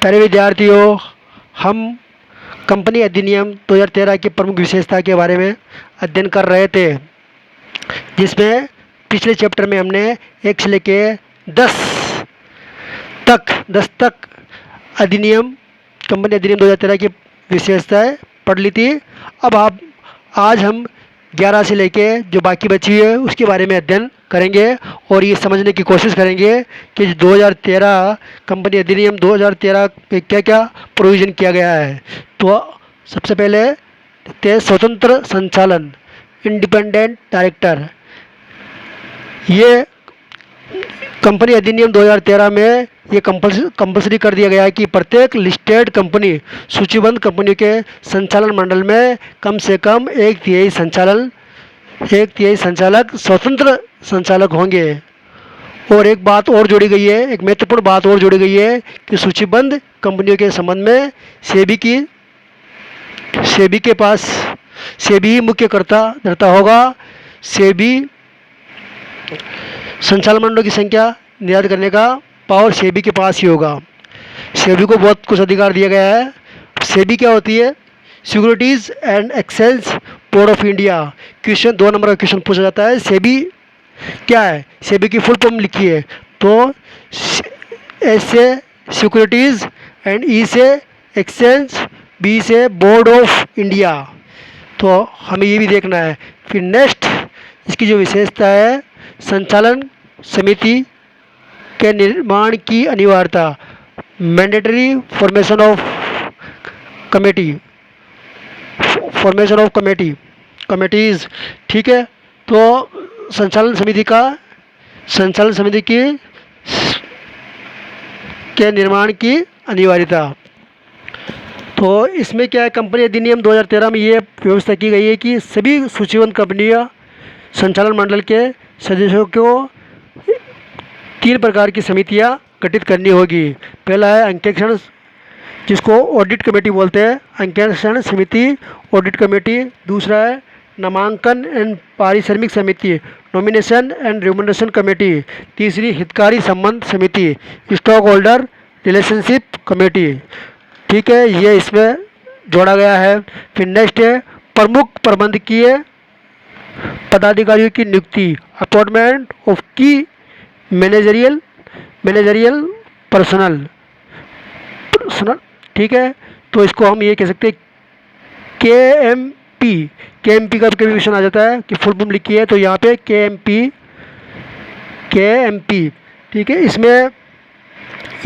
प्यारे विद्यार्थियों, हम कंपनी अधिनियम 2013 की प्रमुख विशेषता के बारे में अध्ययन कर रहे थे, जिसमें पिछले चैप्टर में हमने 1 से लेके 10 तक अधिनियम कंपनी अधिनियम 2013 की विशेषताएं पढ़ ली थी। अब आज हम 11 से लेके जो बाकी बची है उसके बारे में अध्ययन करेंगे और ये समझने की कोशिश करेंगे कि 2013 कंपनी अधिनियम 2013 में क्या क्या प्रोविज़न किया गया है। तो सबसे पहले देखते हैं स्वतंत्र संचालन, इंडिपेंडेंट डायरेक्टर। ये कंपनी अधिनियम 2013 में ये कंपल्सरी कर दिया गया है कि प्रत्येक लिस्टेड कंपनी सूचीबद्ध कंपनी के संचालन मंडल में कम से कम एक तिहाई संचालक स्वतंत्र संचालक होंगे। और एक बात और जोड़ी गई है, एक महत्वपूर्ण बात और जोड़ी गई है कि सूचीबद्ध कंपनियों के संबंध में सेबी के पास सेबी मुख्यकर्ता होगा। सेबी संचालन मंडलों की संख्या निर्धारित करने का पावर सेबी के पास ही होगा। सेबी को बहुत कुछ अधिकार दिया गया है। सेबी क्या होती है? Securities and exchange board of India. Question 2 number का क्वेश्चन पूछा जाता है, सेबी क्या है? सेबी की फुल फॉर्म लिखी है। तो एस से सिक्योरिटीज़ एंड ई से एक्सचेंज, बी से बोर्ड ऑफ इंडिया। तो हमें ये भी देखना है। फिर नेक्स्ट इसकी जो विशेषता है, संचालन समिति के निर्माण की अनिवार्यता, मैंडेटरी फॉर्मेशन ऑफ कमेटीज। ठीक है, तो संचालन समिति के निर्माण की अनिवार्यता। तो इसमें क्या है, कंपनी अधिनियम 2013 में ये व्यवस्था की गई है कि सभी सूचीबद्ध कंपनियां संचालन मंडल के सदस्यों को 3 प्रकार की समितियां गठित करनी होगी। पहला है अंकेक्षण, जिसको ऑडिट कमेटी बोलते हैं, अंकेक्षण समिति, ऑडिट कमेटी। दूसरा है नामांकन एंड पारिश्रमिक समिति, नॉमिनेशन एंड रिम्यूनरेशन कमेटी। तीसरी हितकारी संबंध समिति, स्टॉक होल्डर रिलेशनशिप कमेटी। ठीक है, ये इसमें जोड़ा गया है। फिर नेक्स्ट है प्रमुख प्रबंधकीय पदाधिकारियों की नियुक्ति, अपॉइंटमेंट ऑफ की मैनेजरियल पर्सनल। ठीक है, तो इसको हम ये कह सकते हैं के एम पी का कभी क्वेश्चन आ जाता है कि फुल फॉर्म लिखी है, तो यहाँ पे के एम पी। ठीक है, इसमें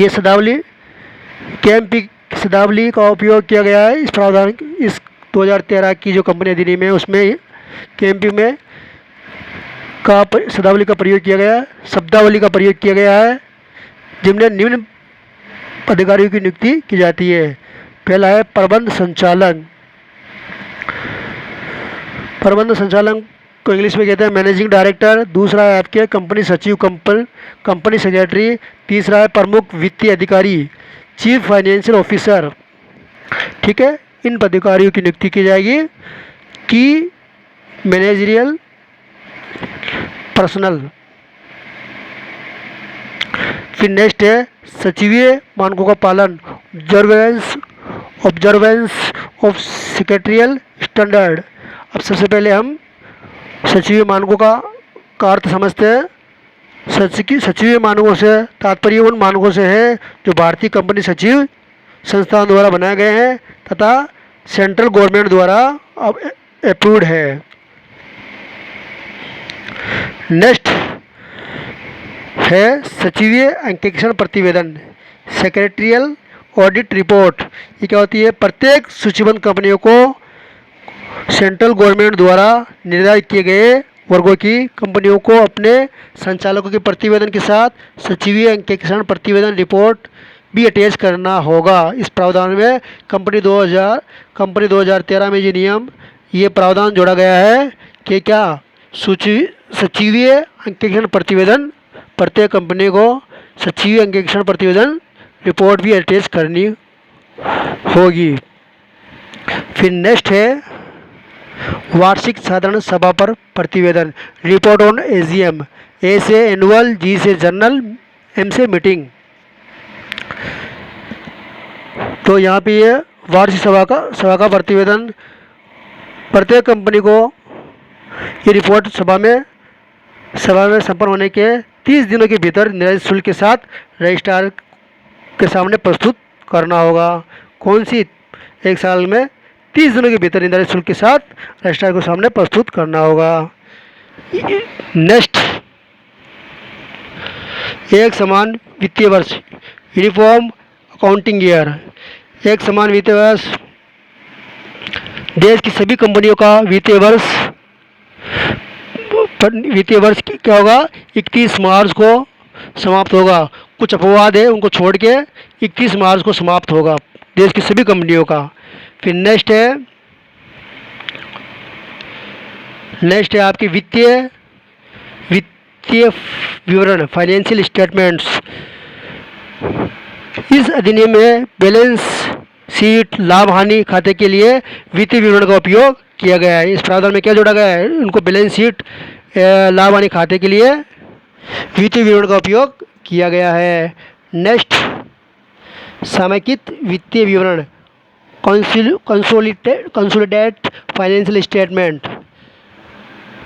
ये शब्दावली का उपयोग किया गया है। इस प्रावधान इस 2013 की जो कंपनी अधिनियम है उसमें के में शब्दावली का प्रयोग किया गया है, जिनमें निम्न अधिकारियों की नियुक्ति की जाती है। पहला है प्रबंध संचालन को इंग्लिश में कहते हैं मैनेजिंग डायरेक्टर। दूसरा है आपके कंपनी सचिव, कंपनी सेक्रेटरी। तीसरा है प्रमुख वित्तीय अधिकारी, चीफ फाइनेंशियल ऑफिसर। ठीक है, इन पदाधिकारियों की नियुक्ति की जाएगी कि मैनेजरियल पर्सनल। फिर नेक्स्ट है सचिवीय मानकों का पालन, ऑब्जर्वेंस ऑफ सेक्रेटरियल स्टैंडर्ड। अब सबसे पहले हम सचिवीय मानकों का अर्थ समझते हैं। सचिवीय मानकों से तात्पर्य उन मानकों से है जो भारतीय कंपनी सचिव संस्थान द्वारा बनाए गए हैं तथा सेंट्रल गवर्नमेंट द्वारा अप्रूव्ड है। नेक्स्ट है सचिवीय अंकेक्षण प्रतिवेदन, सेक्रेटरियल ऑडिट रिपोर्ट। ये क्या होती है? प्रत्येक सूचीबद्ध कंपनियों को सेंट्रल गवर्नमेंट द्वारा निर्धारित किए गए वर्गों की कंपनियों को अपने संचालकों के प्रतिवेदन के साथ सचिवीय अंकेक्षण प्रतिवेदन रिपोर्ट भी अटैच करना होगा। इस प्रावधान में कंपनी 2013 में ये प्रावधान जोड़ा गया है कि क्या सचिवीय अंकेक्षण प्रतिवेदन, प्रत्येक कंपनी को सचिवीय अंकेक्षण प्रतिवेदन रिपोर्ट भी अटैच करनी होगी। फिर नेक्स्ट है वार्षिक साधारण सभा पर प्रतिवेदन, रिपोर्ट ऑन एजीएम। ए से एनुअल, जी से जर्नल, एम से मीटिंग। तो यहाँ पे ये वार्षिक सभा का प्रतिवेदन प्रत्येक कंपनी को ये रिपोर्ट सभा में संपन्न होने के 30 दिनों के भीतर निर्धारित शुल्क के साथ रजिस्ट्रार के सामने प्रस्तुत करना होगा। कौन सी? एक साल में 30 दिनों के भीतर निर्धारित शुल्क के साथ रजिस्ट्रार के सामने प्रस्तुत करना होगा। नेक्स्ट, एक समान वित्तीय वर्ष, यूनिफॉर्म अकाउंटिंग ईयर। एक समान वित्तीय वर्ष देश की सभी कंपनियों का वित्तीय वर्ष क्या होगा? 31 मार्च को समाप्त होगा। कुछ अपवाद है, उनको छोड़ के 31 मार्च को समाप्त होगा देश की सभी कंपनियों का। फिर नेक्स्ट है आपकी वित्तीय विवरण, फाइनेंशियल स्टेटमेंट्स। इस अधिनियम में बैलेंस शीट, लाभ हानि खाते के लिए वित्तीय विवरण का उपयोग किया गया है। इस प्रावधान में क्या जोड़ा गया है? उनको बैलेंस शीट, लाभ हानि खाते के लिए वित्तीय विवरण का उपयोग किया गया है। नेक्स्ट, समेकित वित्तीय विवरण, कंसोलिडेट फाइनेंशियल स्टेटमेंट।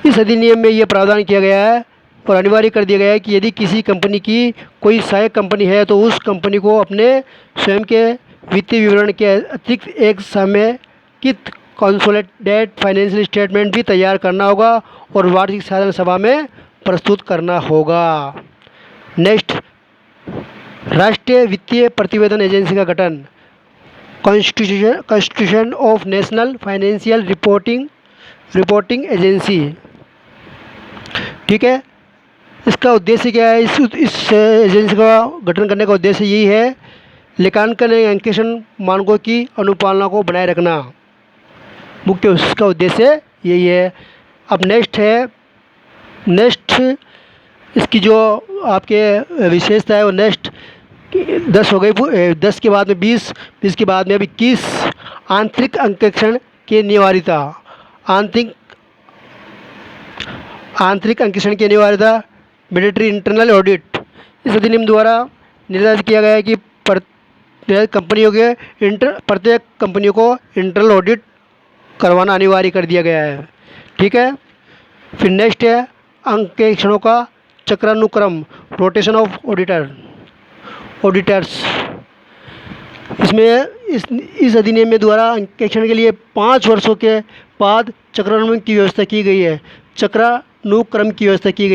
इस अधिनियम में यह प्रावधान किया गया है और अनिवार्य कर दिया गया है कि यदि किसी कंपनी की कोई सहायक कंपनी है तो उस कंपनी को अपने स्वयं के वित्तीय विवरण के अतिरिक्त एक समेकित कंसोलिडेट फाइनेंशियल स्टेटमेंट भी तैयार करना होगा और वार्षिक साधारण सभा में प्रस्तुत करना होगा। नेक्स्ट, राष्ट्रीय वित्तीय प्रतिवेदन एजेंसी का गठन, constitution of national financial reporting agency. ठीक है, इसका उद्देश्य क्या है? इस एजेंसी का गठन करने का उद्देश्य यही है, लेखांकन एवं अंकेक्षण मानकों की अनुपालना को बनाए रखना। मुख्य उसका उद्देश्य यही है। अब नेक्स्ट इसकी जो आपके विशेषता है वो नेक्स्ट 10 हो गई। 10 के बाद में 20 के बाद में अब 21, आंतरिक अंकेक्षण की अनिवार्यता। आंतरिक अंकेक्षण की अनिवार्यता, मैंडेटरी इंटरनल ऑडिट। इस अधिनियम द्वारा निर्धारित किया गया है कि प्रत्येक कंपनियों को इंटरनल ऑडिट करवाना अनिवार्य कर दिया गया है। ठीक है। फिर नेक्स्ट है अंकेक्षणों का चक्रानुक्रम, रोटेशन ऑफ ऑडिटर्स। इसमें इस अधिनियम में द्वारा अंकेक्षण के लिए 5 वर्षों के बाद चक्रानुक्रम की व्यवस्था की गई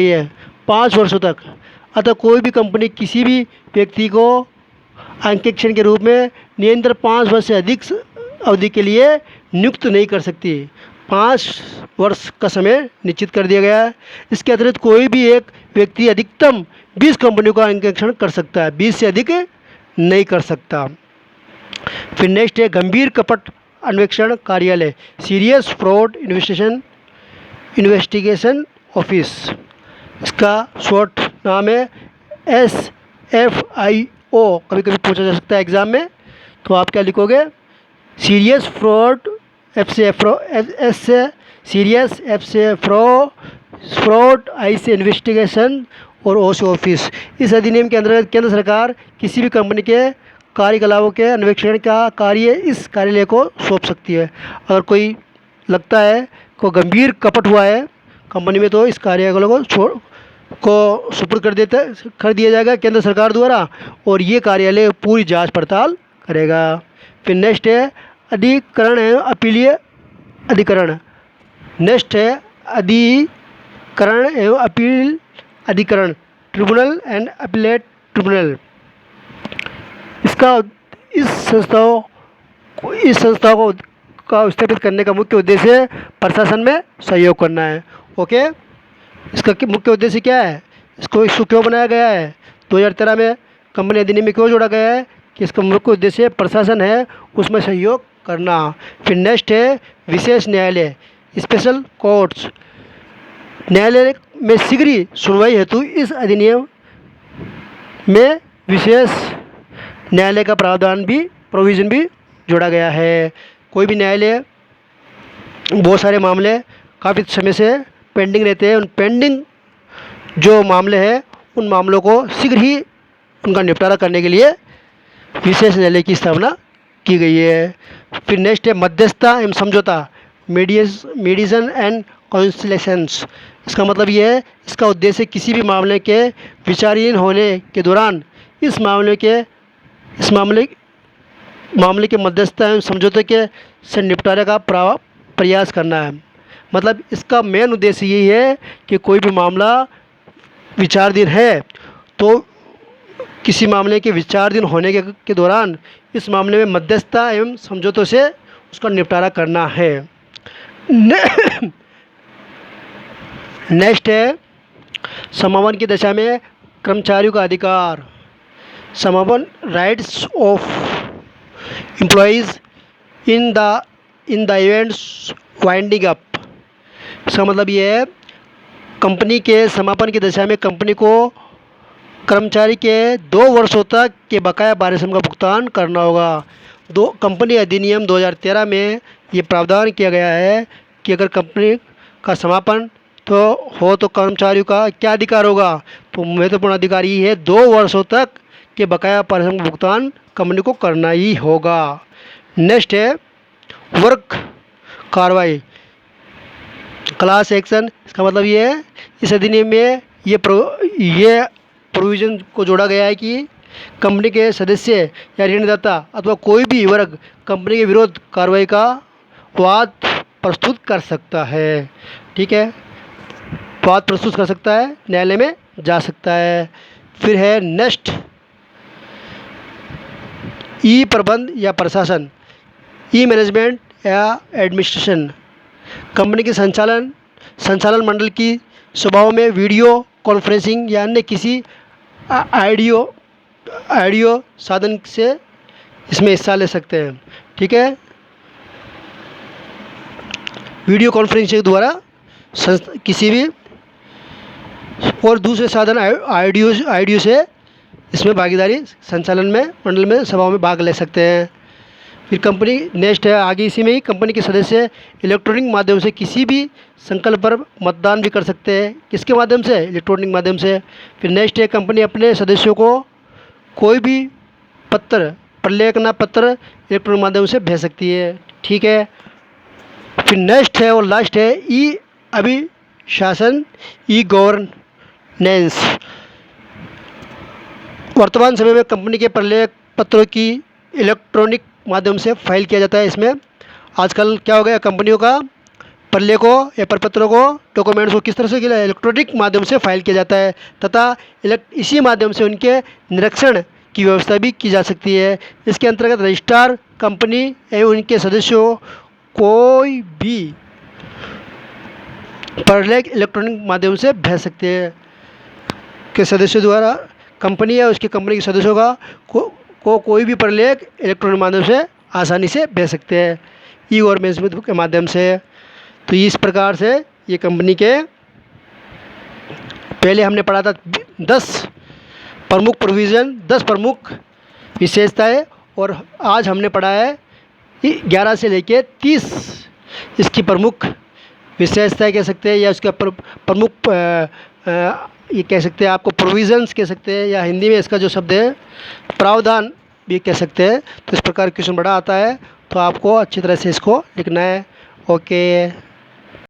है। 5 वर्षों तक। अतः कोई भी कंपनी किसी भी व्यक्ति को अंकेक्षण के रूप में निरंतर 5 वर्ष से अधिक अवधि के लिए नियुक्त नहीं कर सकती। 5 वर्ष का समय निश्चित कर दिया गया है। इसके अतिरिक्त कोई भी एक व्यक्ति अधिकतम 20 कंपनियों का अंकेक्षण कर सकता है, 20 से अधिक नहीं कर सकता। फिर नेक्स्ट है गंभीर कपट अन्वेषण कार्यालय, सीरियस फ्रॉड इन्वेस्टिगेशन ऑफिस। इसका शॉर्ट नाम है SFIO। कभी कभी पूछा जा सकता है एग्ज़ाम में, तो आप क्या लिखोगे? Serious fraud fraud IC investigation और OC ऑफिस। इस अधिनियम के अंतर्गत केंद्र सरकार किसी भी कंपनी के कार्यकलापों के अन्वेषण का कार्य इस कार्यालय को सौंप सकती है। अगर कोई लगता है को गंभीर कपट हुआ है कंपनी में, तो इस कार्यालय को सुपुर्द कर दिया जाएगा केंद्र सरकार द्वारा, और ये कार्यालय पूरी जांच पड़ताल करेगा। फिर नेक्स्ट है अधिकरण एवं अपीलीय अधिकरण। नेक्स्ट है अधिकरण एवं अपील अधिकरण, ट्रिब्यूनल एंड अपीलेट ट्रिब्यूनल। इस संस्थाओं को स्थापित करने का मुख्य उद्देश्य प्रशासन में सहयोग करना है। ओके, इसका मुख्य उद्देश्य क्या है? इसको क्यों बनाया गया है? 2013 में कंपनी अधिनियम में क्यों जोड़ा गया है कि इसका मुख्य उद्देश्य प्रशासन है, उसमें सहयोग करना। फिर नेक्स्ट है विशेष न्यायालय, स्पेशल कोर्ट्स। न्यायालय में शीघ्र सुनवाई हेतु इस अधिनियम में विशेष न्यायालय का प्रोविज़न भी जोड़ा गया है। कोई भी न्यायालय, बहुत सारे मामले काफ़ी समय से पेंडिंग रहते हैं, उन पेंडिंग जो मामले हैं उन मामलों को शीघ्र ही उनका निपटारा करने के लिए विशेष न्यायालय की स्थापना की गई है। फिर नेक्स्ट है मध्यस्थता एवं समझौता, मीडिएशन एंड कॉन्सिलेशंस। इसका मतलब ये है, इसका उद्देश्य किसी भी मामले के विचाराधीन होने के दौरान इस मामले के मध्यस्थता एवं समझौते के से निपटारे का प्रयास करना है। मतलब इसका मेन उद्देश्य यही है कि कोई भी मामला विचाराधीन है तो किसी मामले के विचाराधीन होने के दौरान इस मामले में मध्यस्थता एवं समझौतों से उसका निपटारा करना है। नेक्स्ट है समापन की दशा में कर्मचारियों का अधिकार। समापन rights of employees in the events winding up. इसका मतलब ये है, कंपनी के समापन की दशा में कंपनी को कर्मचारी के 2 वर्षों तक के बकाया पारिश्रम का भुगतान करना होगा। कंपनी अधिनियम 2013 में ये प्रावधान किया गया है कि अगर कंपनी का समापन तो कर्मचारियों का क्या अधिकार होगा, तो महत्वपूर्ण अधिकार ये है 2 वर्षों तक के बकाया पारिश्रम का भुगतान कंपनी को करना ही होगा। नेक्स्ट है वर्क कार्रवाई, क्लास एक्शन। इसका मतलब ये है, इस अधिनियम में ये प्रोविज़न को जोड़ा गया है कि कंपनी के सदस्य या ऋणदाता अथवा कोई भी वर्ग कंपनी के विरुद्ध कार्रवाई का वाद प्रस्तुत कर सकता है। ठीक है, वाद प्रस्तुत कर सकता है, न्यायालय में जा सकता है। फिर है नेक्स्ट ई प्रबंध या प्रशासन, ई मैनेजमेंट या एडमिनिस्ट्रेशन। कंपनी के संचालन मंडल की सभाओं में वीडियो कॉन्फ्रेंसिंग या अन्य किसी ऑडियो साधन से इसमें हिस्सा ले सकते हैं। ठीक है, वीडियो कॉन्फ्रेंसिंग के द्वारा किसी भी और दूसरे साधन ऑडियो से इसमें भागीदारी संचालन में मंडल में सभाओं में भाग ले सकते हैं। फिर कंपनी नेक्स्ट है आगे इसी में ही, कंपनी के सदस्य इलेक्ट्रॉनिक माध्यम से किसी भी संकल्प पर मतदान भी कर सकते हैं। किसके माध्यम से? इलेक्ट्रॉनिक माध्यम से। फिर नेक्स्ट है कंपनी अपने सदस्यों को कोई भी प्रलेखना पत्र इलेक्ट्रॉनिक माध्यम से भेज सकती है। ठीक है, फिर नेक्स्ट है और लास्ट है ई अभिशासन, ई गवर्नेंस। वर्तमान समय में कंपनी के प्रलेख पत्रों की इलेक्ट्रॉनिक माध्यम से फाइल किया जाता है। इसमें आजकल क्या हो गया, कंपनियों का प्रलेखों या प्रपत्रों को, डॉक्यूमेंट्स को किस तरह से किया, इलेक्ट्रॉनिक माध्यम से फाइल किया जाता है तथा इसी माध्यम से उनके निरीक्षण की व्यवस्था भी की जा सकती है। इसके अंतर्गत रजिस्ट्रार कंपनी एवं उनके सदस्यों कोई भी प्रलेख इलेक्ट्रॉनिक माध्यम से भेज सकते हैं के सदस्यों द्वारा कंपनी या उसकी कंपनी के सदस्यों को कोई भी प्रलेख इलेक्ट्रॉनिक माध्यम से आसानी से भेज सकते हैं ई गवर्नेंस के माध्यम से। तो इस प्रकार से ये कंपनी के पहले हमने पढ़ा था 10 प्रमुख प्रोविज़न, 10 प्रमुख विशेषताएं, और आज हमने पढ़ा है 11 से लेके 30 इसकी प्रमुख विशेषताएं कह सकते हैं, या उसका प्रमुख ये कह सकते हैं, आपको प्रोविज़न्स कह सकते हैं, या हिंदी में इसका जो शब्द है प्रावधान भी कह सकते हैं। तो इस प्रकार क्वेश्चन बड़ा आता है, तो आपको अच्छी तरह से इसको लिखना है। ओके।